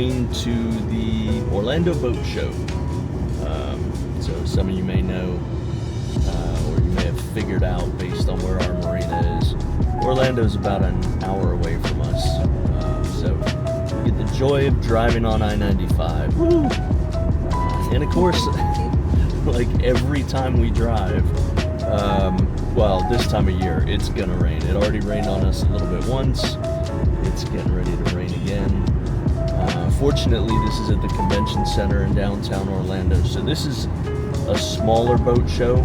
going to the Orlando Boat Show. So some of you may know, or you may have figured out based on where our marina is, Orlando's about an hour away from us. So you get the joy of driving on I-95. Woo! And of course, like every time we drive, well, this time of year, it's gonna rain. It already rained on us a little bit once. It's getting ready to rain again. Fortunately, this is at the convention center in downtown Orlando. So this is a smaller boat show.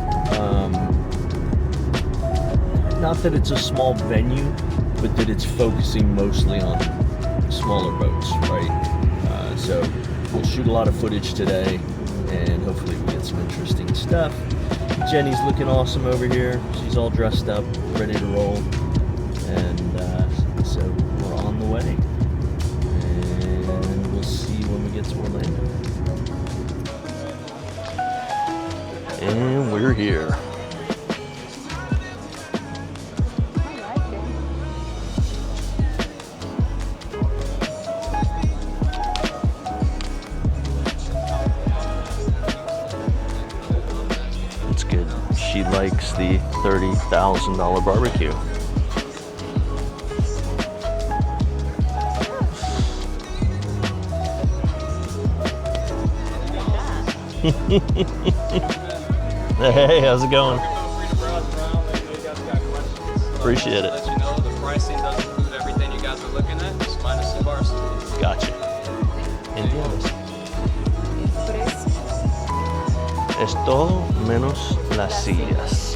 Not that it's a small venue, but that it's focusing mostly on smaller boats, right? So we'll shoot a lot of footage today, and hopefully we get some interesting stuff. Jenny's looking awesome over here. She's all dressed up, ready to roll. And so we're on the way. And we'll see when we get to Orlando. And we're here. It's good. She likes the $30,000 barbecue. Hey, how's it going? Appreciate it. Let you know the pricing does include everything you guys are looking at, just minus the bars. Gotcha. ¿Entiendes? Es todo menos las sillas.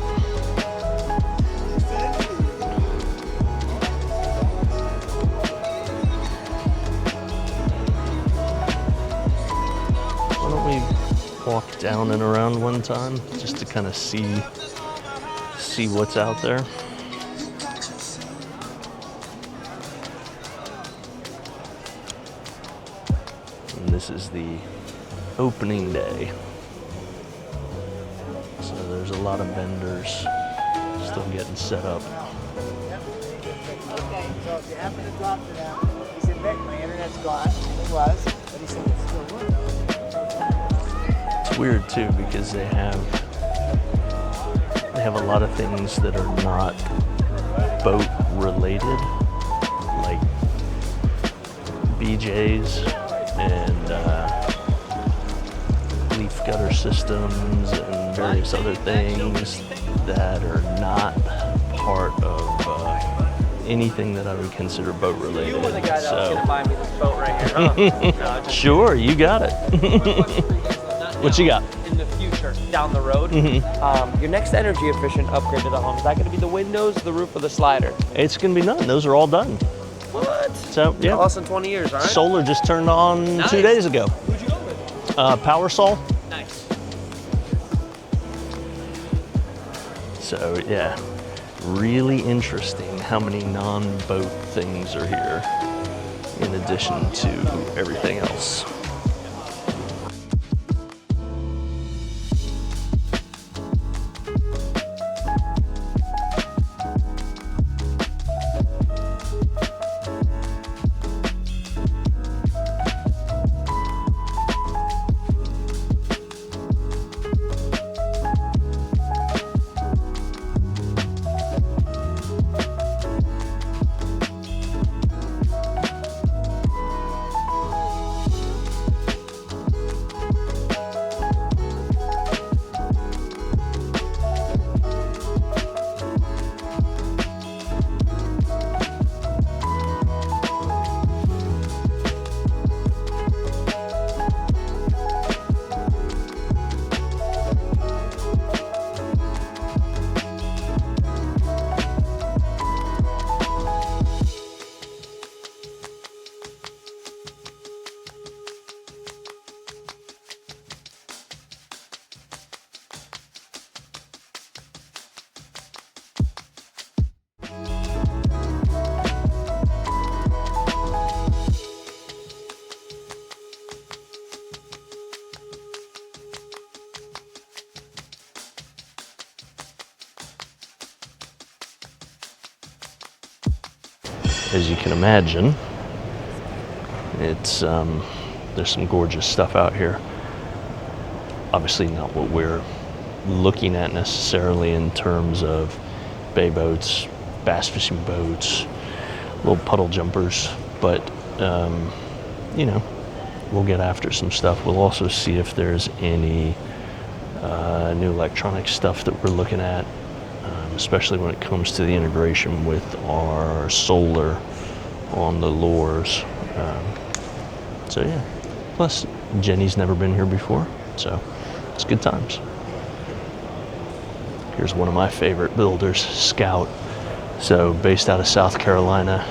Why don't we walk down and around one time just to kind of see what's out there? And this is the opening day. So there's a lot of vendors still getting set up. Okay, so if you happen to drop to them, he said, Vic, my internet's gone. It was, but he said it's still working. It's weird too because they have a lot of things that are not boat related, like BJs and leaf gutter systems and various other things that are not part of anything that I would consider boat related. You were the guy that was going to buy me this boat right here, huh? No, sure, you got it. What you got? In the future, down the road, your next energy efficient upgrade to the home, is that going to be the windows, the roof, or the slider? It's going to be none. Those are all done. What? So, yeah. Less than 20 years, all right? Solar just turned on Nice. 2 days ago. Who'd you go with? PowerSol. Nice. So, yeah. Really interesting how many non-boat things are here in addition to everything else. As you can imagine, It's there's some gorgeous stuff out here. Obviously not what we're looking at necessarily in terms of bay boats, bass fishing boats, little puddle jumpers, but you know, we'll get after some stuff. We'll also see if there's any new electronic stuff that we're looking at, especially when it comes to the integration with our solar on the lures. So yeah, plus Jenny's never been here before, so it's good times. Here's one of my favorite builders, Scout. So based out of South Carolina,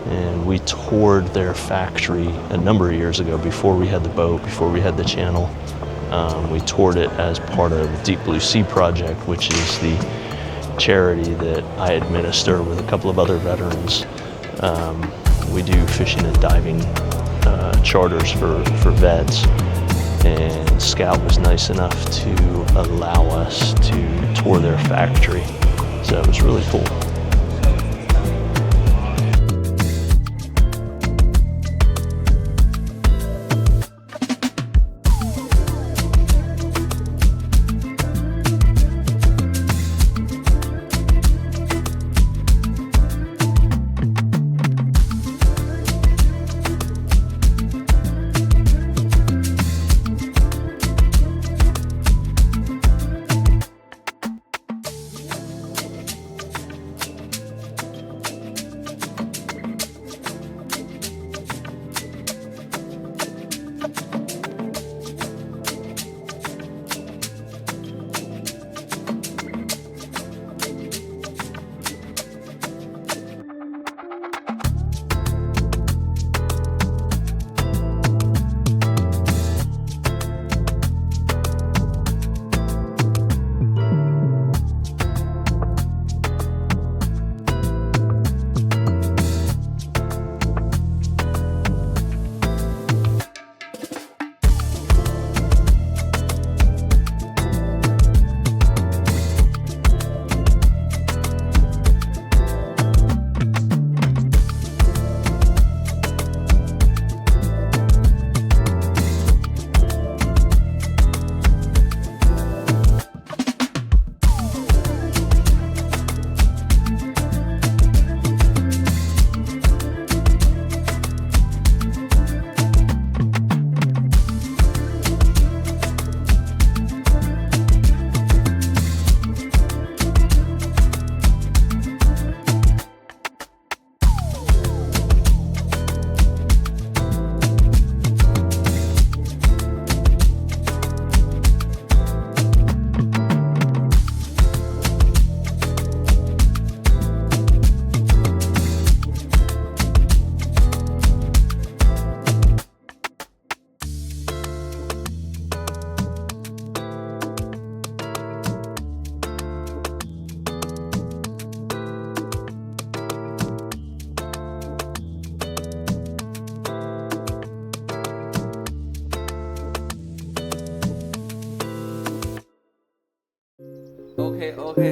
and we toured their factory a number of years ago before we had the boat, before we had the channel. We toured it as part of Deep Blue Sea Project, which is the charity that I administer with a couple of other veterans. We do fishing and diving charters for vets, and Scout was nice enough to allow us to tour their factory, so it was really cool.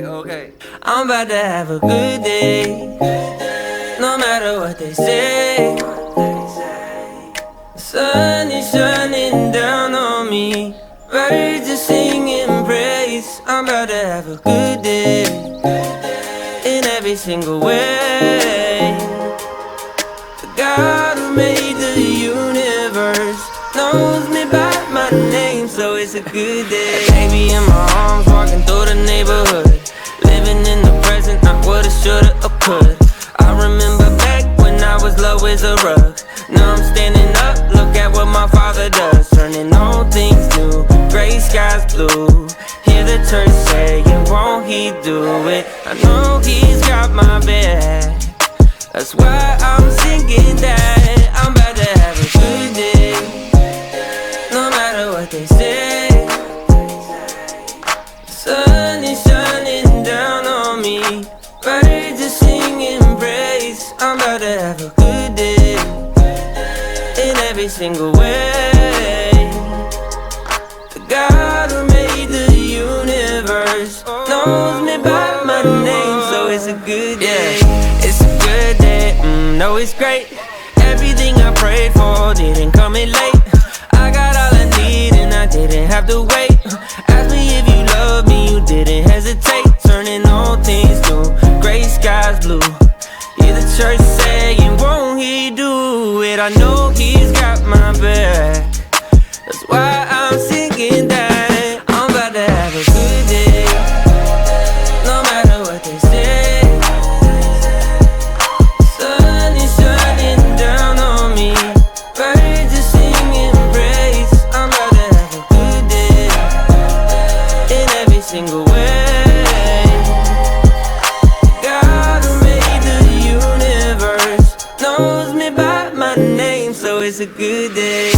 Okay. I'm about to have a good day, no matter what they say. The sun is shining down on me, birds are singing praise. I'm about to have a good day, in every single way. The God who made the universe knows me by my name, so it's a good day. Baby in my arms, walking through the neighborhood, living in the present, not what I shoulda or could. I remember back when I was low as a rug. Now I'm standing up, look at what my father does, turning all things new, gray skies blue. Hear the church say, won't he do it? I know he's got my back, that's why I'm singing that. I'm about to have a good day, no matter what they say. The sun is shining down on me, birds are singing praise. I'm about to have a good day, in every single way. The God who made the universe knows me by my name, so it's a good day. It's a good day, no, it's great. Everything I pray prayed for didn't come in late. I got all I need and I didn't have to wait. Ask me if you love me, you didn't hesitate. Turning all things new, gray skies blue. Hear the church saying, won't he do it? I know he's got my back. That's why I'm singing that I'm about to have a good day, no matter what they say. Sun is shining down on me, birds are singing praise. I'm about to have a good day in every single way. God who made the universe knows me by my name, so it's a good day.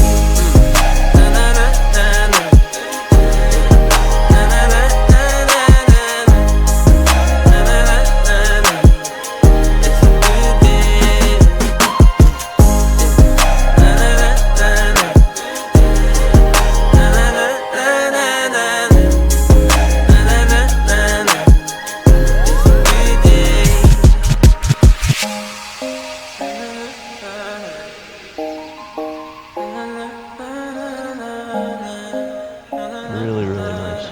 Really, really nice.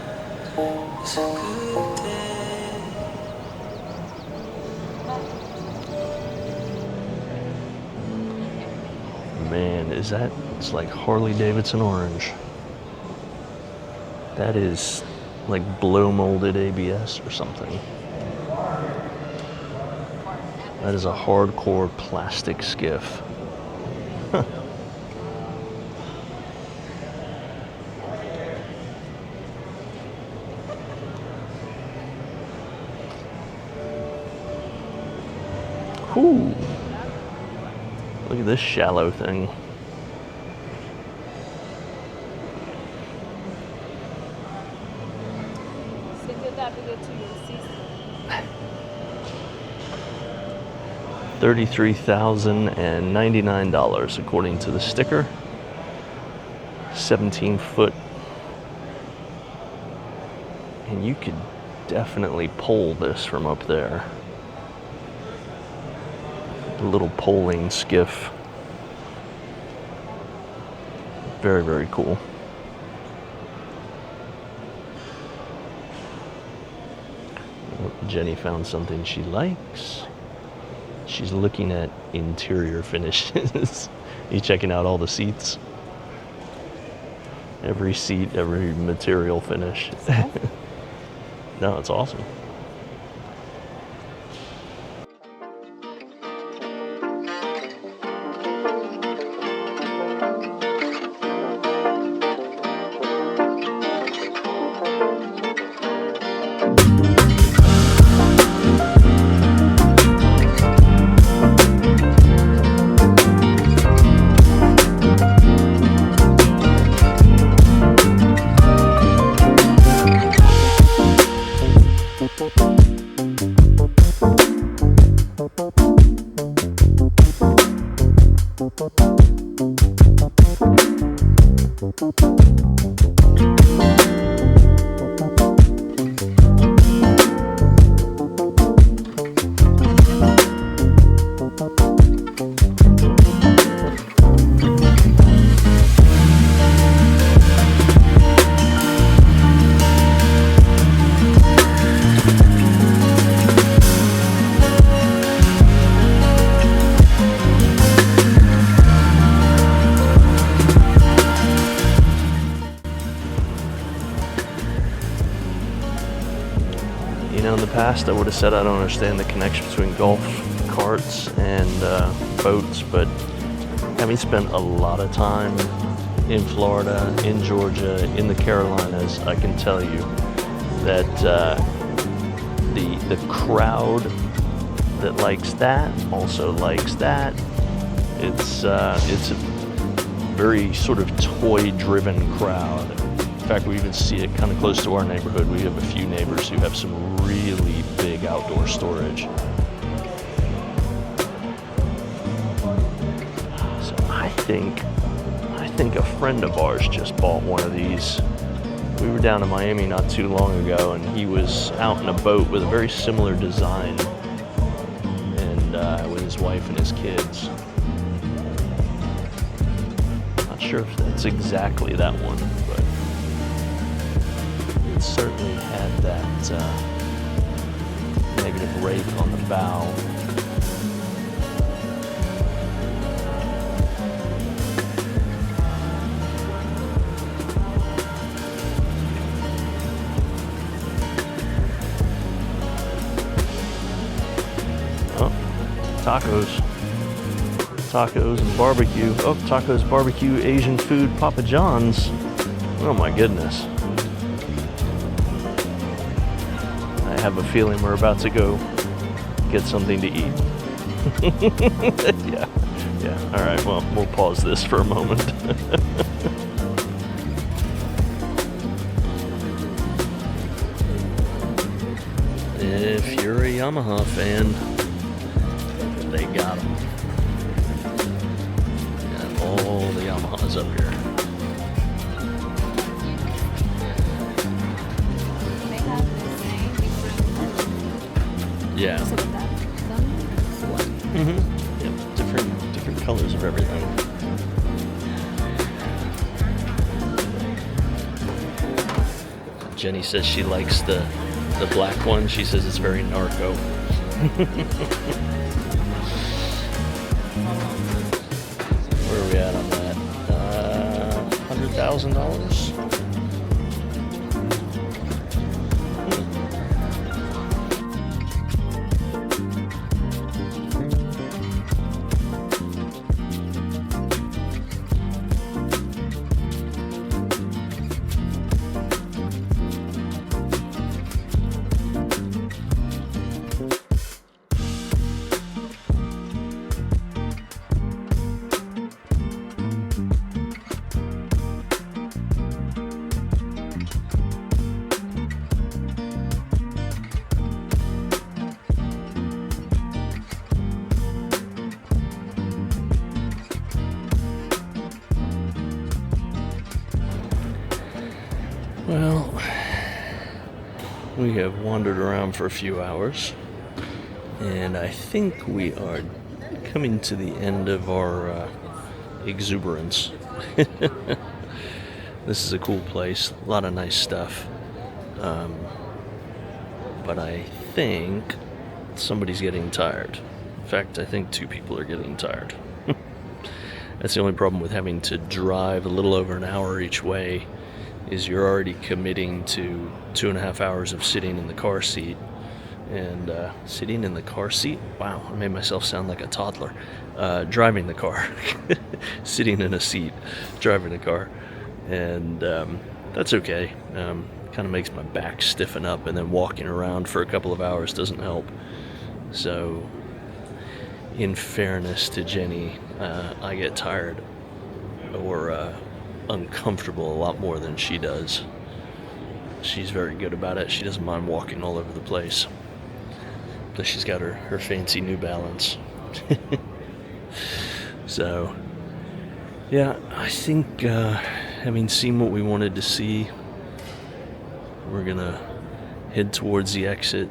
Man, is that, it's like Harley Davidson orange. That is like blow molded ABS or something. That is a hardcore plastic skiff. Huh. Whew. Look at this shallow thing. $33,099 according to the sticker. 17-foot. And you could definitely pole this from up there. A little poling skiff. Very, very cool. Jenny found something she likes. She's looking at interior finishes. You checking out all the seats? Every seat, every material finish. No, it's awesome. You know, in the past I would have said I don't understand the connection between golf carts and boats, but having spent a lot of time in Florida, in Georgia, in the Carolinas, I can tell you that the crowd that likes that also likes that. It's a very sort of toy-driven crowd. In fact, we even see it kind of close to our neighborhood. We have a few neighbors who have some really big outdoor storage. So I think a friend of ours just bought one of these. We were down in Miami not too long ago, and he was out in a boat with a very similar design, and with his wife and his kids. sure if that's exactly that one, but it certainly had that negative rake on the bow. Tacos and barbecue. Oh, tacos, barbecue, Asian food, Papa John's. Oh my goodness. I have a feeling we're about to go get something to eat. Yeah. All right, well, we'll pause this for a moment. If you're a Yamaha fan, they got them. Got all the Yamahas up here. Yeah. Yep. Different colors of everything. Jenny says she likes the black one. She says it's very narco. Where are we at on that? $100,000? Well, we have wandered around for a few hours, and I think we are coming to the end of our exuberance. This is a cool place, a lot of nice stuff, but I think somebody's getting tired. In fact, I think two people are getting tired. That's the only problem with having to drive a little over an hour each way, is you're already committing to 2.5 hours of sitting in the car seat. And sitting in the car seat? Wow, I made myself sound like a toddler. Driving the car. Sitting in a seat, driving a car. And that's okay. Kind of makes my back stiffen up, and then walking around for a couple of hours doesn't help. So, in fairness to Jenny, I get tired or uncomfortable a lot more than she does. She's very good about it. She doesn't mind walking all over the place. Plus she's got her fancy New Balance. So, yeah, I think having seen what we wanted to see, we're gonna head towards the exit.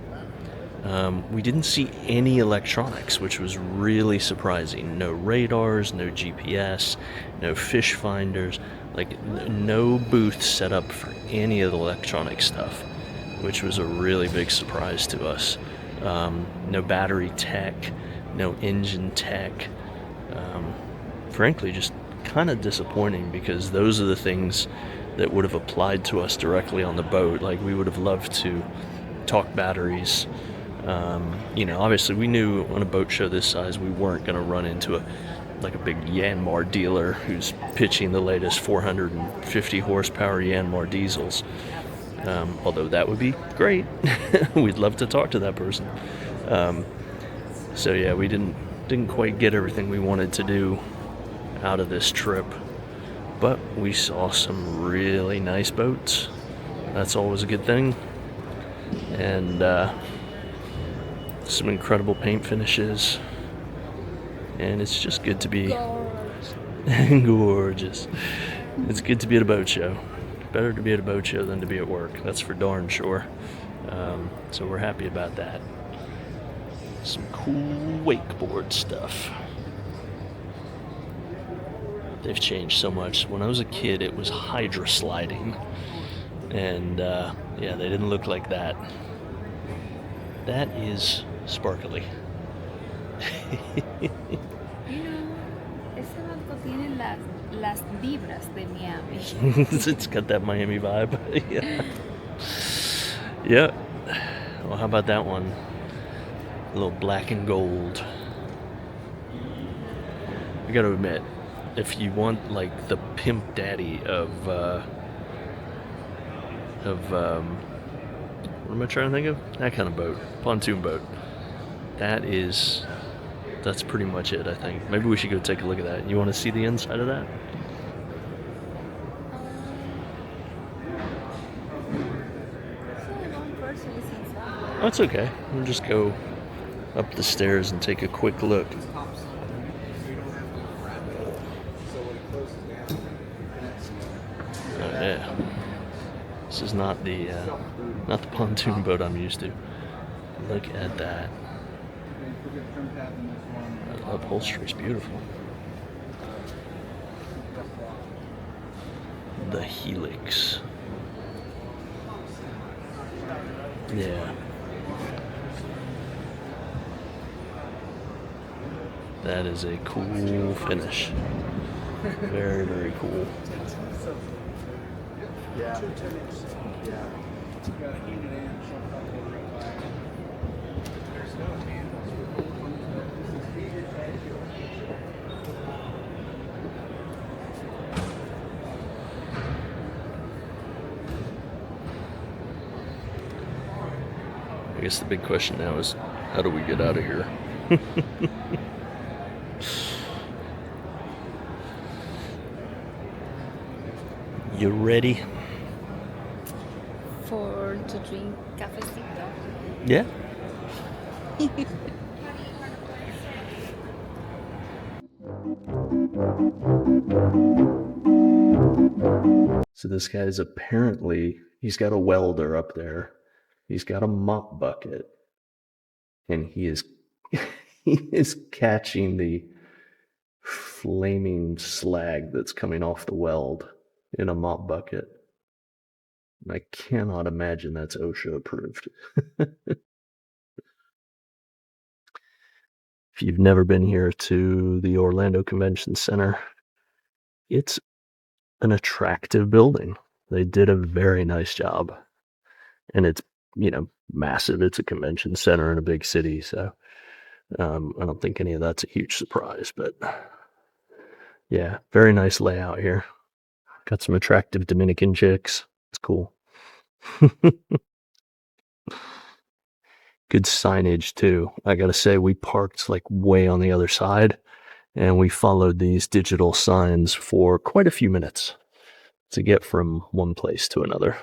We didn't see any electronics, which was really surprising. No radars, no GPS, no fish finders, like no booth set up for any of the electronic stuff, which was a really big surprise to us. No battery tech, no engine tech. Frankly, just kind of disappointing, because those are the things that would have applied to us directly on the boat. Like, we would have loved to talk batteries. Obviously we knew on a boat show this size we weren't going to run into a big Yanmar dealer who's pitching the latest 450 horsepower Yanmar diesels. Although that would be great. We'd love to talk to that person. So yeah, we didn't quite get everything we wanted to do out of this trip, but we saw some really nice boats. That's always a good thing. And some incredible paint finishes, and it's just good to be gorgeous. It's good to be at a boat show. Better to be at a boat show than to be at work, that's for darn sure. So we're happy about that. Some cool wakeboard stuff. they've changed so much. When I was a kid, it was hydro sliding. And yeah, they didn't look like that. That is sparkly. You know, ese barco tiene las vibras de Miami. It's got that Miami vibe. Yeah. Yeah. Well, how about that one? A little black and gold. I gotta admit, if you want like the pimp daddy of what am I trying to think of? That kind of boat, pontoon boat. That's pretty much it, I think. Maybe we should go take a look at that. You want to see the inside of that? That's okay. We'll just go up the stairs and take a quick look. Oh yeah. This is not the pontoon boat I'm used to. Look at that. The upholstery's beautiful. The Helix. Yeah. That is a cool finish. Very, very cool. Yeah. I guess the big question now is, how do we get out of here? You ready? To drink cafecito. Yeah. So this guy's he's got a welder up there. He's got a mop bucket. And he is he is catching the flaming slag that's coming off the weld in a mop bucket. And I cannot imagine that's OSHA approved. If you've never been here to the Orlando Convention Center, it's an attractive building. They did a very nice job. And it's, massive. It's a convention center in a big city. So I don't think any of that's a huge surprise. But yeah, very nice layout here. Got some attractive Dominican chicks. It's cool. Good signage too. I gotta say, we parked like way on the other side and we followed these digital signs for quite a few minutes to get from one place to another.